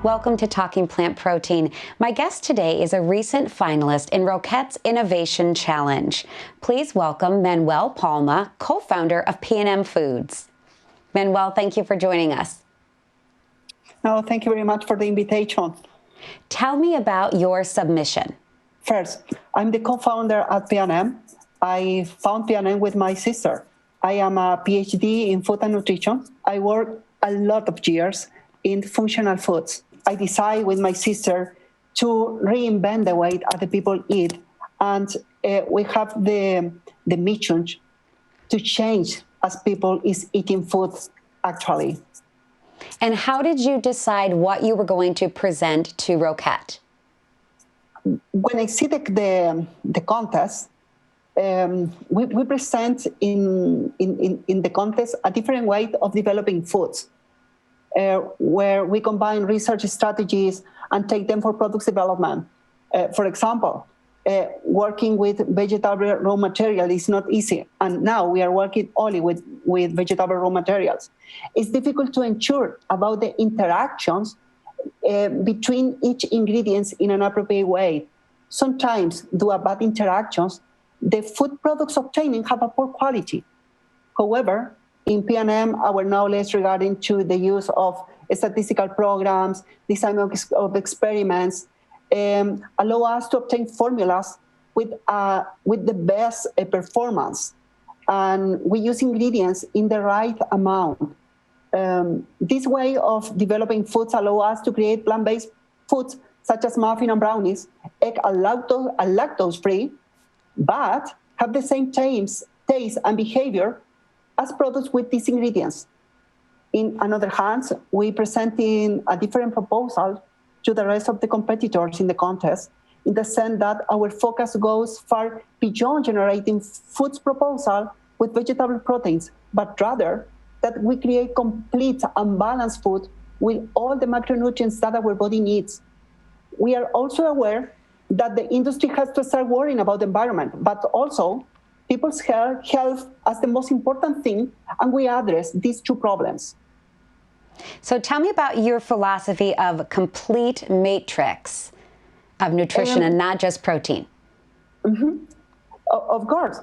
Welcome to Talking Plant Protein. My guest today is a recent finalist in Roquette's Innovation Challenge. Please welcome Manuel Palma, co-founder of P&M Foods. Manuel, thank you for joining us. No, thank you very much for the invitation. Tell me about your submission. First, I'm the co-founder at P&M. I found P&M with my sister. I am a PhD in food and nutrition. I worked a lot of years in functional foods. I decided with my sister to reinvent the way other people eat, and we have the mission to change as people is eating food actually. And how did you decide what you were going to present to Roquette? When I see the contest, we present in the contest a different way of developing foods. Where we combine research strategies and take them for product development. For example, working with vegetable raw material is not easy, and now we are working only with vegetable raw materials. It's difficult to ensure about the interactions between each ingredient in an appropriate way. Sometimes, due to bad interactions, the food products obtained have a poor quality. However, in P&M, our knowledge regarding to the use of statistical programs, design of experiments, allow us to obtain formulas with the best performance. And we use ingredients in the right amount. This way of developing foods allow us to create plant-based foods such as muffin and brownies, egg and lactose-free, but have the same taste and behavior as products with these ingredients. In another hand, we presenting a different proposal to the rest of the competitors in the contest, in the sense that our focus goes far beyond generating foods proposal with vegetable proteins, but rather that we create complete and balanced food with all the macronutrients that our body needs. We are also aware that the industry has to start worrying about the environment, but also people's health as the most important thing, and we address these two problems. So tell me about your philosophy of complete matrix of nutrition and not just protein. Mm-hmm. Of course.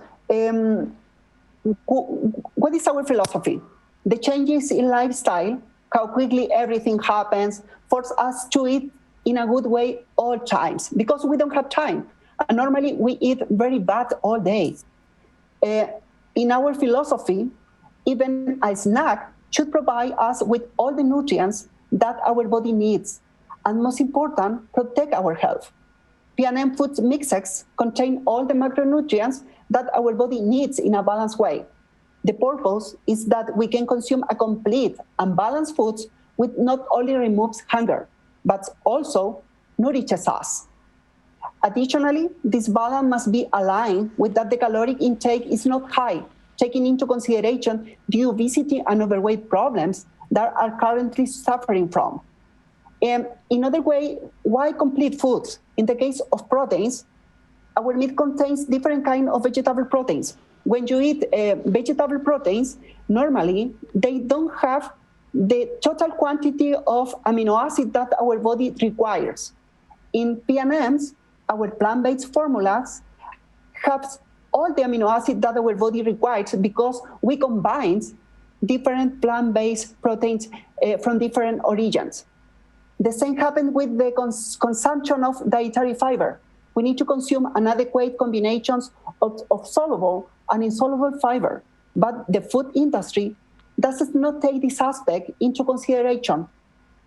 What is our philosophy? The changes in lifestyle, how quickly everything happens, force us to eat in a good way all times, because we don't have time. And normally we eat very bad all day. In our philosophy, even a snack should provide us with all the nutrients that our body needs, and most important, protect our health. P&M Foods mixes contain all the macronutrients that our body needs in a balanced way. The purpose is that we can consume a complete and balanced foods which not only removes hunger, but also nourishes us. Additionally, this balance must be aligned with that the caloric intake is not high, taking into consideration the obesity and overweight problems that are currently suffering from. And in other way, why complete foods? In the case of proteins, our meat contains different kinds of vegetable proteins. When you eat vegetable proteins, normally they don't have the total quantity of amino acids that our body requires. In P&Ms, our plant-based formulas have all the amino acids that our body requires because we combine different plant-based proteins from different origins. The same happens with the consumption of dietary fiber. We need to consume an adequate combinations of soluble and insoluble fiber, but the food industry does not take this aspect into consideration.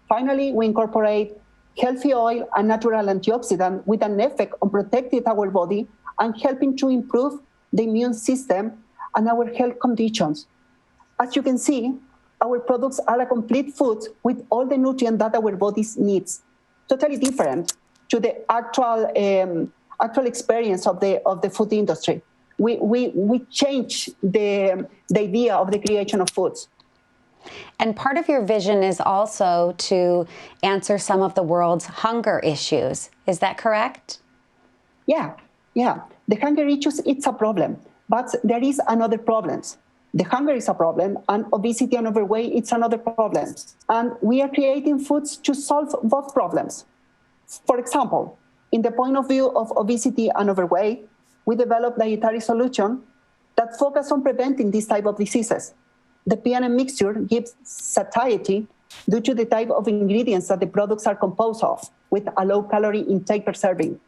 Finally, we incorporate healthy oil and natural antioxidant with an effect on protecting our body and helping to improve the immune system and our health conditions. As you can see, our products are a complete food with all the nutrients that our bodies needs. Totally different to the actual experience of the food industry. We change the idea of the creation of foods. And part of your vision is also to answer some of the world's hunger issues. Is that correct? Yeah. The hunger issues, it's a problem. But there is another problem. The hunger is a problem, and obesity and overweight, it's another problem. And we are creating foods to solve both problems. For example, in the point of view of obesity and overweight, we developed dietary solutions that focus on preventing this type of diseases. The P&M mixture gives satiety due to the type of ingredients that the products are composed of, with a low calorie intake per serving.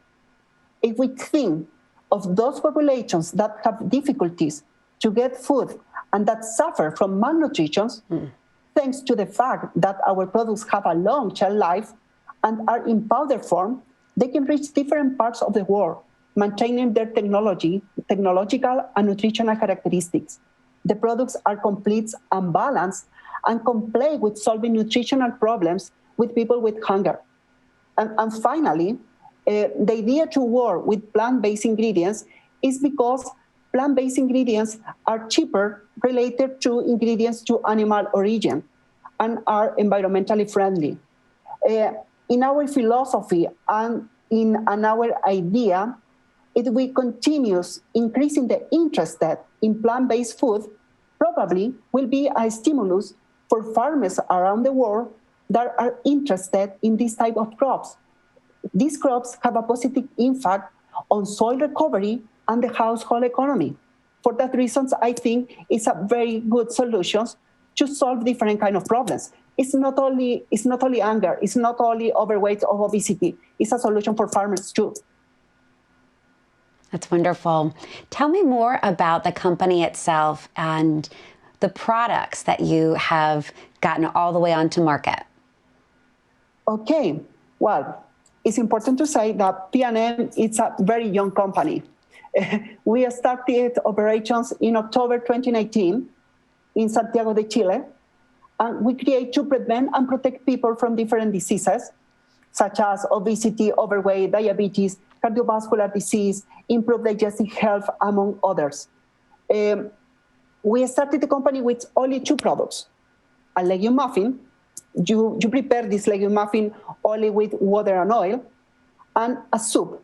If we think of those populations that have difficulties to get food and that suffer from malnutrition, thanks to the fact that our products have a long shelf life and are in powder form, they can reach different parts of the world, maintaining their technological and nutritional characteristics. The products are complete and balanced and can play with solving nutritional problems with people with hunger. And finally, the idea to work with plant-based ingredients is because plant-based ingredients are cheaper related to ingredients to animal origin and are environmentally friendly. In our philosophy and in our idea, if we continue increasing the interest in plant-based food, probably will be a stimulus for farmers around the world that are interested in this type of crops. These crops have a positive impact on soil recovery and the household economy. For that reason, I think it's a very good solution to solve different kind of problems. It's not only anger, it's not only overweight or obesity, it's a solution for farmers too. That's wonderful. Tell me more about the company itself and the products that you have gotten all the way onto market. Okay, well, it's important to say that P&M is a very young company. We started operations in October 2019 in Santiago de Chile, and we create to prevent and protect people from different diseases, such as obesity, overweight, diabetes, cardiovascular disease, improve digestive health, among others. We started the company with only 2 products, a legume muffin. You prepare this legume muffin only with water and oil, and a soup.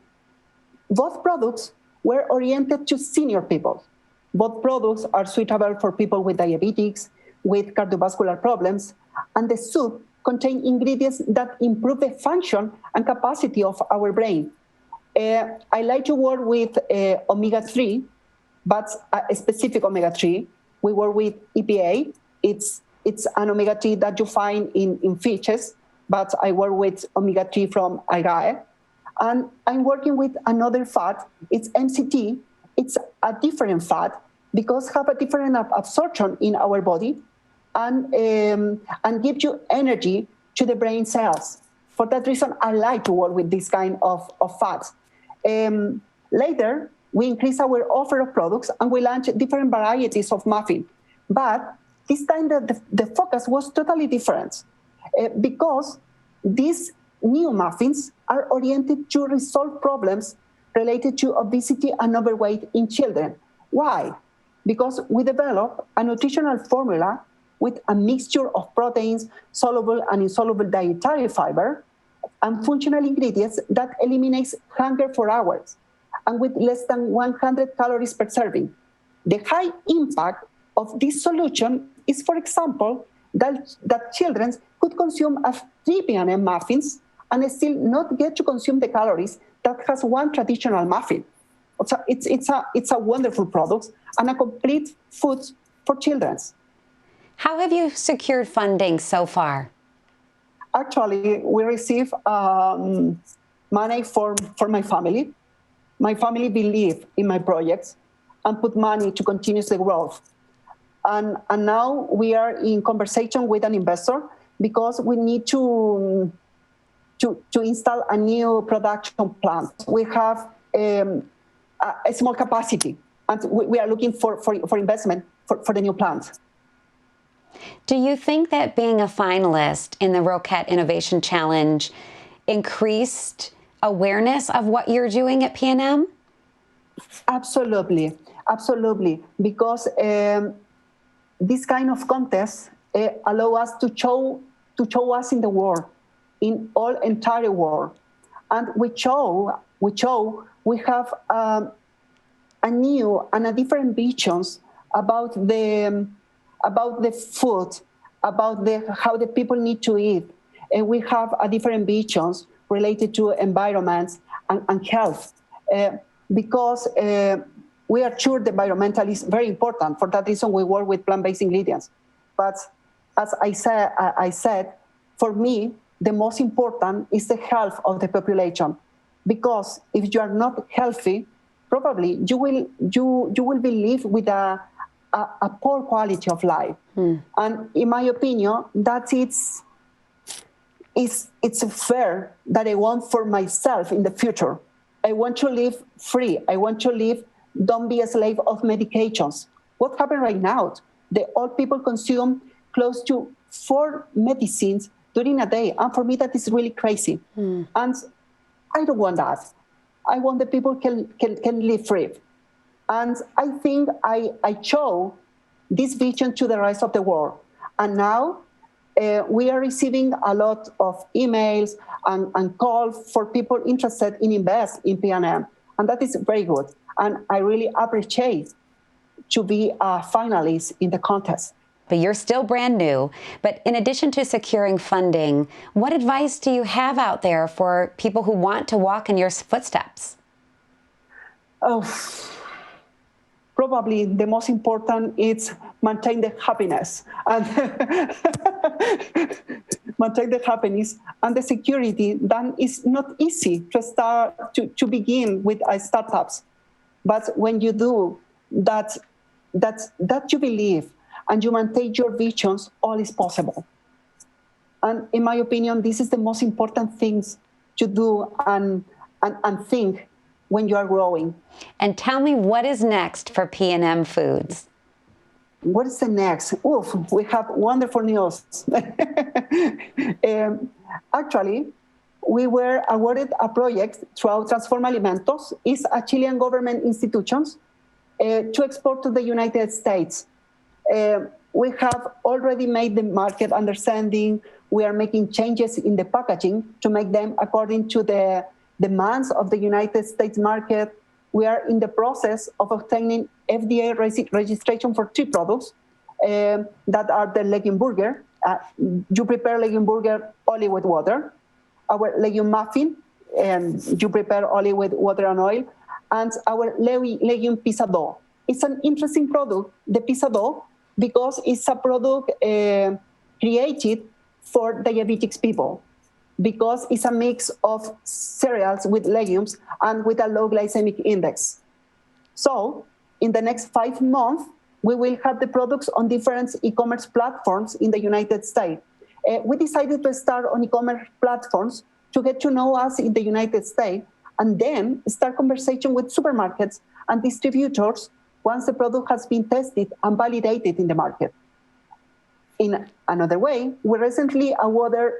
Both products were oriented to senior people. Both products are suitable for people with diabetes, with cardiovascular problems, and the soup contains ingredients that improve the function and capacity of our brain. I like to work with omega-3, but a specific omega-3. We work with EPA. It's an omega-3 that you find in fishes, but I work with omega-3 from agave. And I'm working with another fat. It's MCT. It's a different fat because have a different absorption in our body and gives you energy to the brain cells. For that reason, I like to work with this kind of fats. Later, we increase our offer of products and we launch different varieties of muffin. But this time the focus was totally different because these new muffins are oriented to resolve problems related to obesity and overweight in children. Why? Because we develop a nutritional formula with a mixture of proteins, soluble and insoluble dietary fiber, and functional ingredients that eliminates hunger for hours, and with less than 100 calories per serving. The high impact of this solution is, for example, that children could consume 3 P&M muffins and still not get to consume the calories that has one traditional muffin. So it's a wonderful product and a complete food for children. How have you secured funding so far? Actually, we receive money for my family. My family believe in my projects and put money to continue the growth. And now we are in conversation with an investor because we need to install a new production plant. We have a small capacity, and we are looking for investment for the new plant. Do you think that being a finalist in the Roquette Innovation Challenge increased awareness of what you're doing at P&M? Absolutely, absolutely. Because this kind of contest allow us to show us in the world, in all entire world, and we have a new and a different visions about the food, about how the people need to eat. And we have a different visions related to environments and health, because we are sure the environmental is very important. For that reason, we work with plant-based ingredients. But as I said, for me, the most important is the health of the population, because if you are not healthy, probably you will be live with a poor quality of life. And in my opinion, that it's fair that I want for myself in the future. I want to live free. I want to live, don't be a slave of medications. What happened right now? The old people consume close to 4 medicines during a day. And for me, that is really crazy. And I don't want that. I want the people can live free. And I think I show this vision to the rest of the world. And now we are receiving a lot of emails and calls for people interested in invest in P&M. And that is very good. And I really appreciate to be a finalist in the contest. But you're still brand new. But in addition to securing funding, what advice do you have out there for people who want to walk in your footsteps? Oh, probably the most important is maintain the happiness and maintain the happiness and the security. Then it's not easy to start to begin with startups, but when you do that you believe and you maintain your visions, all is possible. And in my opinion, this is the most important things to do and think when you are growing. And tell me, what is next for P&M Foods? What is the next? Oof, we have wonderful news. Actually, we were awarded a project through Transform Alimentos. It's a Chilean government institution to export to the United States. We have already made the market understanding. We are making changes in the packaging to make them according to the demands of the United States market. We are in the process of obtaining FDA registration for 3 products that are the legume burger. You prepare legume burger only with water. Our legume muffin, and you prepare only with water and oil. And our legume pizza dough. It's an interesting product, the pizza dough, because it's a product created for diabetics people, because it's a mix of cereals with legumes and with a low glycemic index. So in the next 5 months, we will have the products on different e-commerce platforms in the United States. We decided to start on e-commerce platforms to get to know us in the United States, and then start conversation with supermarkets and distributors once the product has been tested and validated in the market. In another way, we recently awarded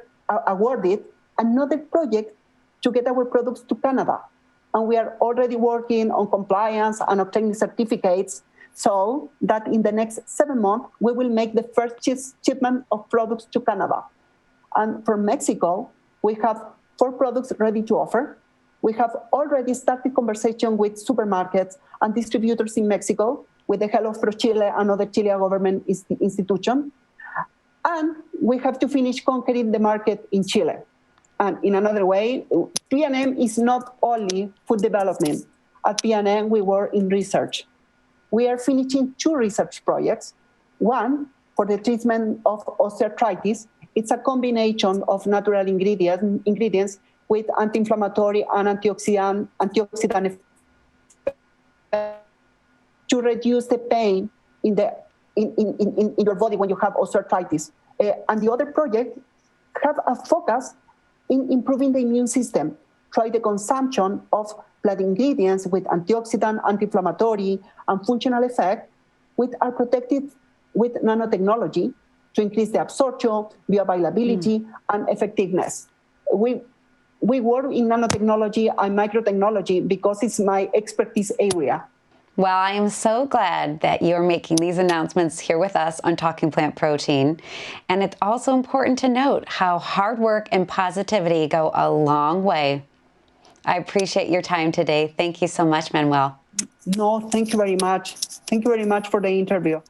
another project to get our products to Canada. And we are already working on compliance and obtaining certificates so that in the next 7 months, we will make the first shipment of products to Canada. And from Mexico, we have 4 products ready to offer. We have already started conversation with supermarkets and distributors in Mexico with the help of ProChile and other Chilean government institution. And we have to finish conquering the market in Chile. And in another way, P&M is not only food development. At P&M, we work in research. We are finishing 2 research projects. One for the treatment of osteoarthritis. It's a combination of natural ingredients with anti-inflammatory and antioxidant to reduce the pain in your body when you have osteoarthritis. And the other project have a focus in improving the immune system. Try the consumption of plant ingredients with antioxidant, anti-inflammatory, and functional effect, which are protected with nanotechnology to increase the absorption, bioavailability, and effectiveness. We work in nanotechnology and microtechnology because it's my expertise area. Well, I am so glad that you're making these announcements here with us on Talking Plant Protein. And it's also important to note how hard work and positivity go a long way. I appreciate your time today. Thank you so much, Manuel. No, thank you very much. Thank you very much for the interview.